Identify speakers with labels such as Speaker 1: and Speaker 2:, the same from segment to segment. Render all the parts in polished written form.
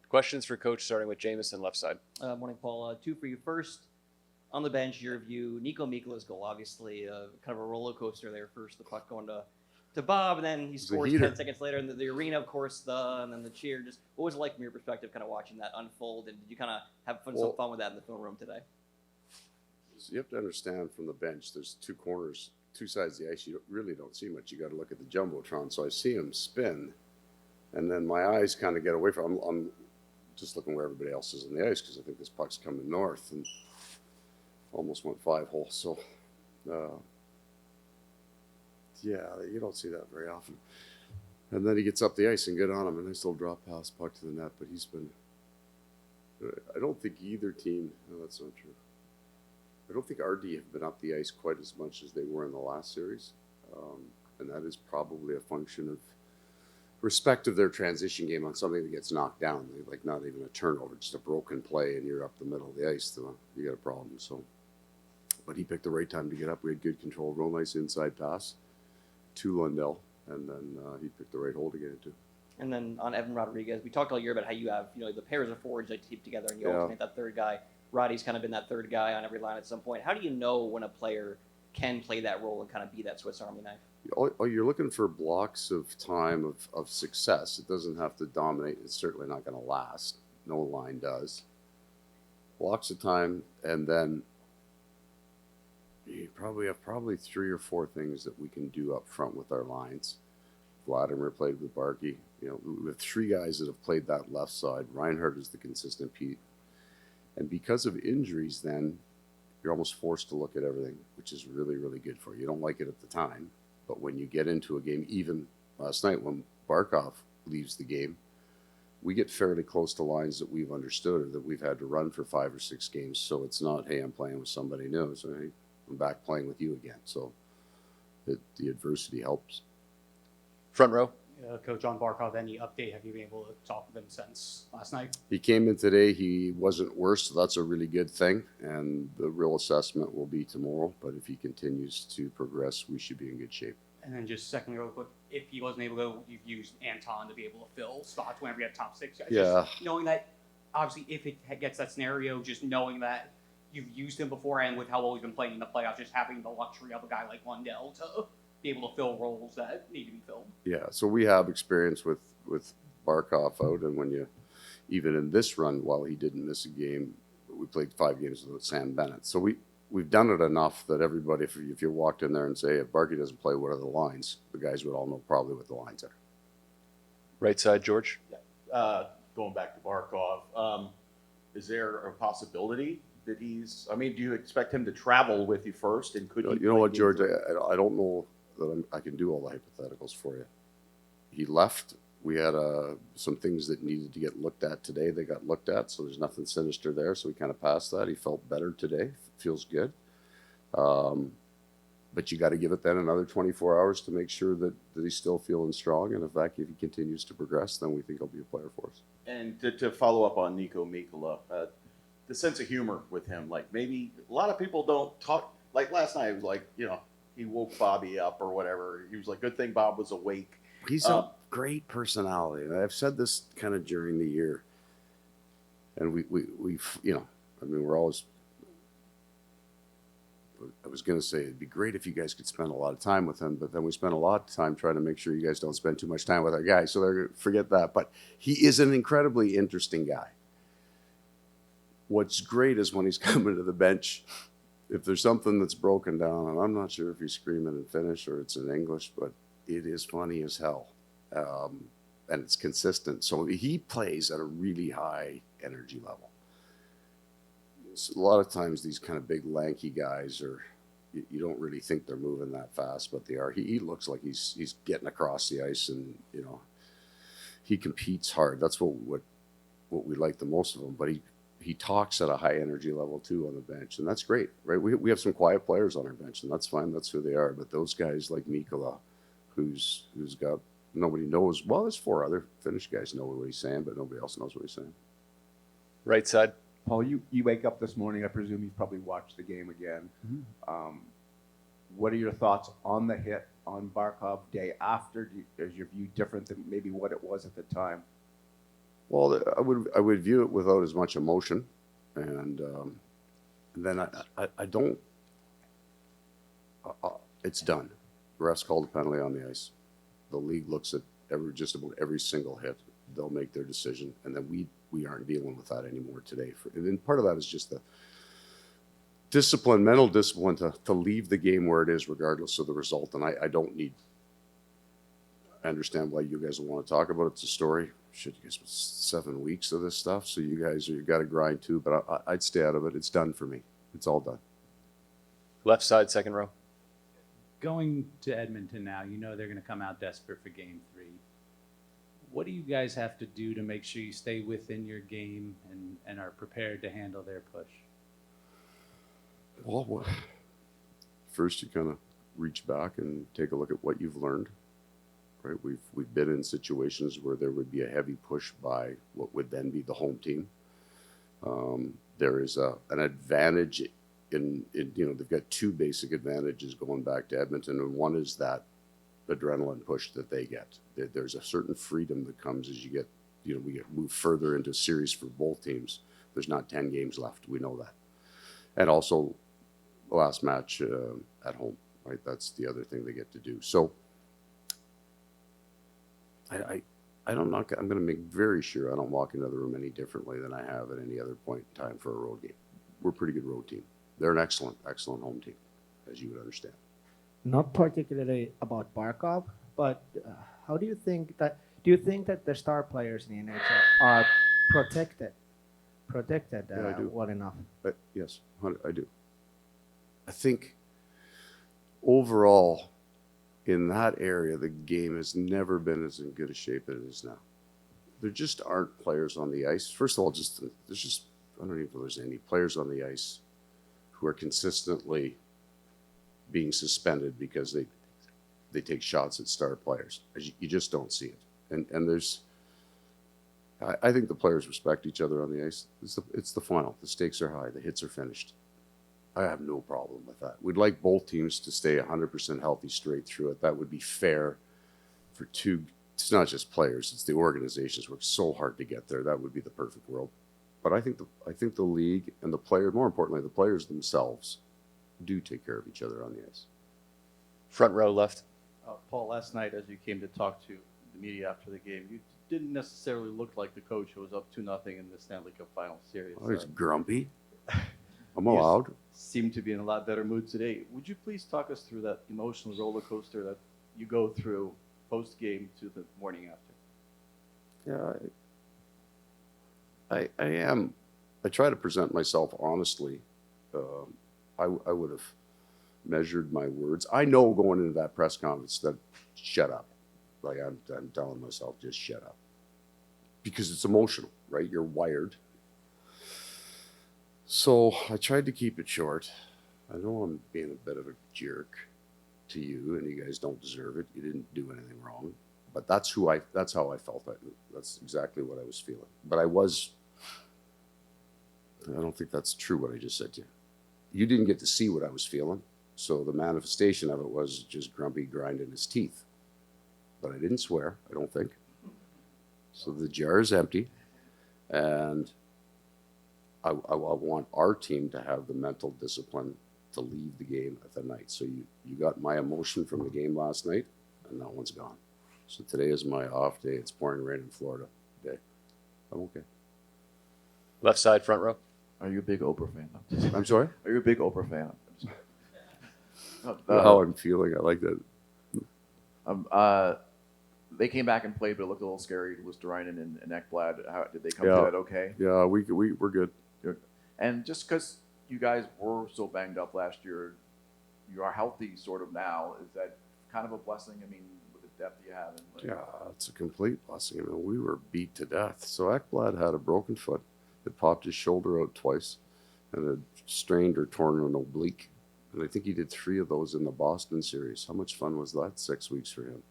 Speaker 1: Questions for Coach, starting with Jameson, left side.
Speaker 2: Morning, Paul. Two for you. First, on the bench, your view, Nikolay Mikhailenko's goal, obviously kind of a roller coaster there. First, the puck going to Bob, and then he scores 10 seconds later. And the arena, of course, and then the cheer. Just what was it like from your perspective, kind of watching that unfold? And did you kind of have some fun with that in the film room today?
Speaker 3: You have to understand from the bench, there's two corners, two sides of the ice. You really don't see much. You got to look at the jumbotron. So I see him spin, and then my eyes kind of get away from him. I'm just looking where everybody else is on the ice because I think this puck's coming north and almost went 5 holes. So, yeah, you don't see that very often. And then he gets up the ice and get on him, and I still drop past puck to the net. But he's been. I don't think either team. No, that's not true. I don't think RD have been up the ice quite as much as they were in the last series, and that is probably a function of respect of their transition game on something that gets knocked down. They, like, not even a turnover, just a broken play, and you're up the middle of the ice, so you got a problem. So, but he picked the right time to get up. We had good control, real nice inside pass to Lundell, and then he picked the right hole to get into.
Speaker 2: And then on Evan Rodriguez, we talked all year about how you have, the pairs of forwards that keep together, and you always make that third guy. Roddy's kind of been that third guy on every line at some point. How do you know when a player can play that role and kind of be that Swiss Army knife?
Speaker 3: Oh, you're looking for blocks of time of success. It doesn't have to dominate. It's certainly not going to last. No line does. Blocks of time, and then you probably have 3 or 4 things that we can do up front with our lines. Vladimir played with Barkey. We have 3 guys that have played that left side. Reinhardt is the consistent piece. And because of injuries, then you're almost forced to look at everything, which is really, really good for you. You don't like it at the time, but when you get into a game, even last night when Barkov leaves the game, we get fairly close to lines that we've understood or that we've had to run for 5 or 6 games. So it's not, hey, I'm playing with somebody new. So hey, I'm back playing with you again. So the adversity helps.
Speaker 1: Front row.
Speaker 4: Coach, on Barkov, any update? Have you been able to talk with him since last night?
Speaker 3: He came in today. He wasn't worse, so that's a really good thing. And the real assessment will be tomorrow. But if he continues to progress, we should be in good shape.
Speaker 4: And then just secondly, real quick, if he wasn't able to, you've used Anton to be able to fill spots whenever you have top 6 guys.
Speaker 3: Yeah.
Speaker 4: Just knowing that, obviously, if it gets that scenario, just knowing that you've used him before and with how well he's been playing in the playoffs, just having the luxury of a guy like Lundell to be able to fill roles that need to be filled.
Speaker 3: Yeah, so we have experience with Barkov out, and when you, even in this run, while he didn't miss a game, we played 5 games with Sam Bennett. So we've done it enough that everybody, if you walked in there and say, if Barkey doesn't play, what are the lines? The guys would all know probably what the lines are.
Speaker 1: Right side, George.
Speaker 5: Going back to Barkov, is there a possibility that do you expect him to travel with you first? And could
Speaker 3: you know what, George? I don't know that I can do all the hypotheticals for you. He left. We had some things that needed to get looked at today. They got looked at, so there's nothing sinister there. So we kind of passed that. He felt better today. Feels good. But you got to give it then another 24 hours to make sure that he's still feeling strong. And if he continues to progress, then we think he'll be a player for us.
Speaker 5: And to follow up on Nikolay Mikhailenko, the sense of humor with him, like maybe a lot of people don't talk. Like last night, it was like, he woke Bobby up or whatever. He was like, good thing Bob was awake.
Speaker 3: He's a great personality. And I've said this kind of during the year. And we've we're always, I was going to say it'd be great if you guys could spend a lot of time with him, but then we spend a lot of time trying to make sure you guys don't spend too much time with our guys. So forget that. But he is an incredibly interesting guy. What's great is when he's coming to the bench, if there's something that's broken down, and I'm not sure if he's screaming in Finnish or it's in English, but it is funny as hell. And it's consistent. So he plays at a really high energy level. So a lot of times these kind of big lanky guys you don't really think they're moving that fast, but they are. He looks like he's getting across the ice, and he competes hard. That's what we like the most of him. But he talks at a high energy level too on the bench, and that's great, right? We have some quiet players on our bench, and that's fine. That's who they are. But those guys like Mikkola, who's got nobody knows. Well, there's 4 other Finnish guys know what he's saying, but nobody else knows what he's saying.
Speaker 1: Right side.
Speaker 6: Paul, you wake up this morning. I presume you've probably watched the game again. Mm-hmm. What are your thoughts on the hit on Barkov day after? Is your view different than maybe what it was at the time?
Speaker 3: Well, I would view it without as much emotion, and then I don't. It's done. Refs called a penalty on the ice. The league looks at just about every single hit. They'll make their decision, and then we aren't dealing with that anymore today. And then part of that is just the discipline, mental discipline to leave the game where it is, regardless of the result. And I don't need. I understand why you guys want to talk about it. It's a story. Shit, you guys 7 weeks of this stuff, so you got to grind too. But I'd stay out of it. It's done for me. It's all done.
Speaker 1: Left side, second row.
Speaker 7: Going to Edmonton now, you know they're going to come out desperate for game 3. What do you guys have to do to make sure you stay within your game and are prepared to handle their push?
Speaker 3: Well, first you kind of reach back and take a look at what you've learned. Right, we've been in situations where there would be a heavy push by what would then be the home team. There is an advantage in they've got 2 basic advantages going back to Edmonton, and one is that adrenaline push that they get. There's a certain freedom that comes as we get moved further into series for both teams. There's not 10 games left. We know that, and also the last match at home. Right, that's the other thing they get to do. So. I'm going to make very sure I don't walk into the room any differently than I have at any other point in time for a road game. We're a pretty good road team. They're an excellent home team, as you would understand.
Speaker 8: Not particularly about Barkov, but how do you think that the star players in the NHL are protected
Speaker 3: Yeah, I do.
Speaker 8: well enough?
Speaker 3: But yes, I do. I think overall, in that area, the game has never been as in good a shape as it is now. There just aren't players on the ice. First of all, I don't even know if there's any players on the ice who are consistently being suspended because they take shots at star players. You just don't see it. And I think the players respect each other on the ice. It's the final. The stakes are high. The hits are finished. I have no problem with that. We'd like both teams to stay 100% healthy straight through it. That would be fair for it's not just players, it's the organizations work so hard to get there. That would be the perfect world. But I think the league and the players, more importantly, the players themselves do take care of each other on the ice.
Speaker 1: Front row, left.
Speaker 9: Paul, last night as you came to talk to the media after the game, you didn't necessarily look like the coach who was up 2-0 in the Stanley Cup Final Series.
Speaker 3: I was grumpy. I'm
Speaker 9: You
Speaker 3: allowed.
Speaker 9: seem to be in a lot better mood today. Would you please talk us through that emotional roller coaster that you go through post-game to the morning after?
Speaker 3: Yeah, I am. I try to present myself honestly. I would have measured my words. I know going into that press conference that shut up. Like I'm telling myself, just shut up. Because it's emotional, right? You're wired. So I tried to keep it short. I know I'm being a bit of a jerk to you, and you guys don't deserve it. You didn't do anything wrong. But that's how I felt. That's exactly what I was feeling. But I don't think that's true what I just said to you. You didn't get to see what I was feeling. So the manifestation of it was just grumpy grinding his teeth. But I didn't swear, I don't think. So the jar is empty. And I want our team to have the mental discipline to leave the game at the night. So you got my emotion from the game last night, and that one's gone. So today is my off day. It's pouring rain in Florida today. I'm okay.
Speaker 1: Left side, front row.
Speaker 10: Are you a big Oprah fan?
Speaker 3: I'm sorry?
Speaker 10: Are you a big Oprah fan?
Speaker 3: How I'm feeling, I like that.
Speaker 10: They came back and played, but it looked a little scary. It was Durainen and Ekblad. How did they come
Speaker 3: Yeah.
Speaker 10: to that okay?
Speaker 3: Yeah, we're good.
Speaker 10: And just because you guys were so banged up last year, you are healthy sort of now. Is that kind of a blessing? I mean, with the depth you have.
Speaker 3: Yeah, it's a complete blessing. I mean, we were beat to death. So Ekblad had a broken foot. It popped his shoulder out twice and had strained or torn an oblique. And I think he did 3 of those in the Boston series. How much fun was that? 6 weeks for him.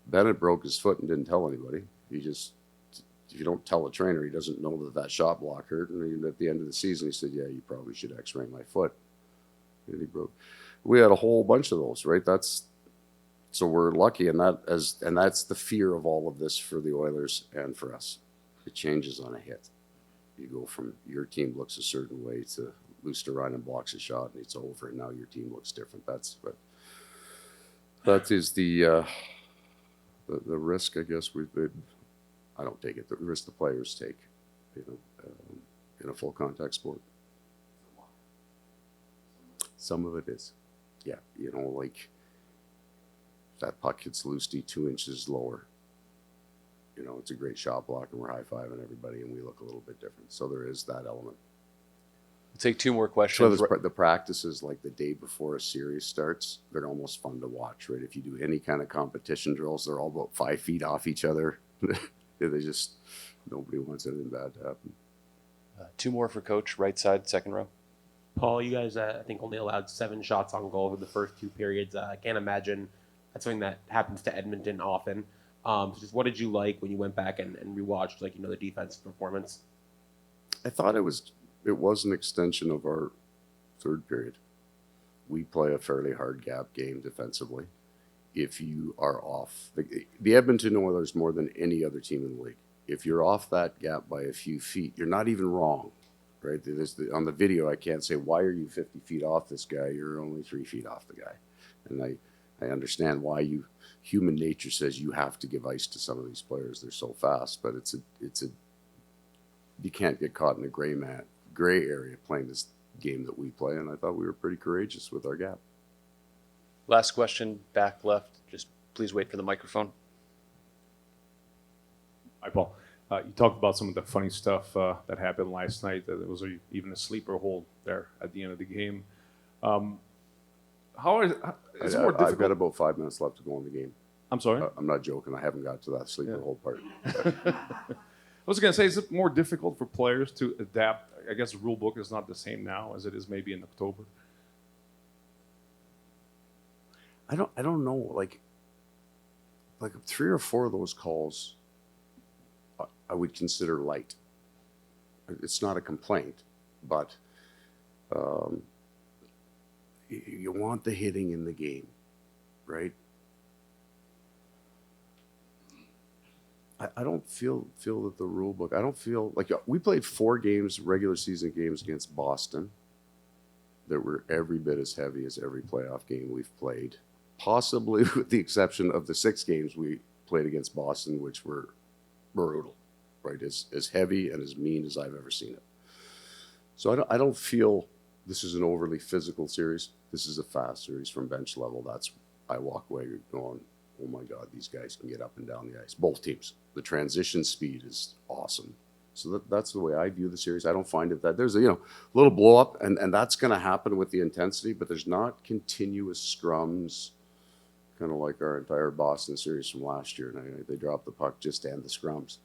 Speaker 3: Bennett broke his foot and didn't tell anybody. If you don't tell a trainer, he doesn't know that shot block hurt. And at the end of the season, he said, yeah, you probably should x-ray my foot. And he broke. We had a whole bunch of those, right? So we're lucky, and that's the fear of all of this for the Oilers and for us, it changes on a hit. You go from your team looks a certain way to Luosterainen blocks a shot and it's over, and now your team looks different. That is the risk, I guess. I don't take it. The risk the players take, in a full contact sport. Some of it is, yeah. Like if that puck hits Lusty 2 inches lower, it's a great shot block, and we're high-fiving everybody, and we look a little bit different. So there is that element.
Speaker 1: We'll take 2 more
Speaker 3: So
Speaker 1: questions.
Speaker 3: the practices, like the day before a series starts, they're almost fun to watch, right? If you do any kind of competition drills, they're all about 5 feet off each other. Nobody wants anything bad to happen.
Speaker 1: 2 more for coach, right side, second row.
Speaker 11: Paul, you guys, I think, only allowed 7 shots on goal over the first 2 periods. I can't imagine that's something that happens to Edmonton often. So just what did you like when you went back and rewatched, the defensive performance?
Speaker 3: I thought it was an extension of our third period. We play a fairly hard gap game defensively. If you are off, the Edmonton Oilers more than any other team in the league, if you're off that gap by a few feet, you're not even wrong, right? On the video, I can't say, why are you 50 feet off this guy? You're only 3 feet off the guy. And I understand why human nature says you have to give ice to some of these players. They're so fast, but you can't get caught in the gray area playing this game that we play. And I thought we were pretty courageous with our gap.
Speaker 1: Last question, back left. Just please wait for the microphone.
Speaker 12: Hi, Paul. You talked about some of the funny stuff that happened last night. That there was even a sleeper hold there at the end of the game. Is it more difficult?
Speaker 3: I've got about 5 minutes left to go in the game.
Speaker 12: I'm sorry?
Speaker 3: I'm not joking. I haven't got to that sleeper hold part.
Speaker 12: I was going to say, is it more difficult for players to adapt? I guess the rule book is not the same now as it is maybe in October.
Speaker 3: I don't know. Like 3 or 4 of those calls, I would consider light. It's not a complaint, but you want the hitting in the game, right? I don't feel that the rule book. I don't feel like we played 4 games, regular season games against Boston, that were every bit as heavy as every playoff game we've played, possibly with the exception of the 6 games we played against Boston, which were brutal, right? As heavy and as mean as I've ever seen it. So I don't feel this is an overly physical series. This is a fast series from bench level. I walk away going, oh my God, these guys can get up and down the ice. Both teams. The transition speed is awesome. So that's the way I view the series. I don't find it that there's a little blow up, and that's going to happen with the intensity, but there's not continuous scrums, kind of like our entire Boston series from last year. And they dropped the puck just to end the scrums.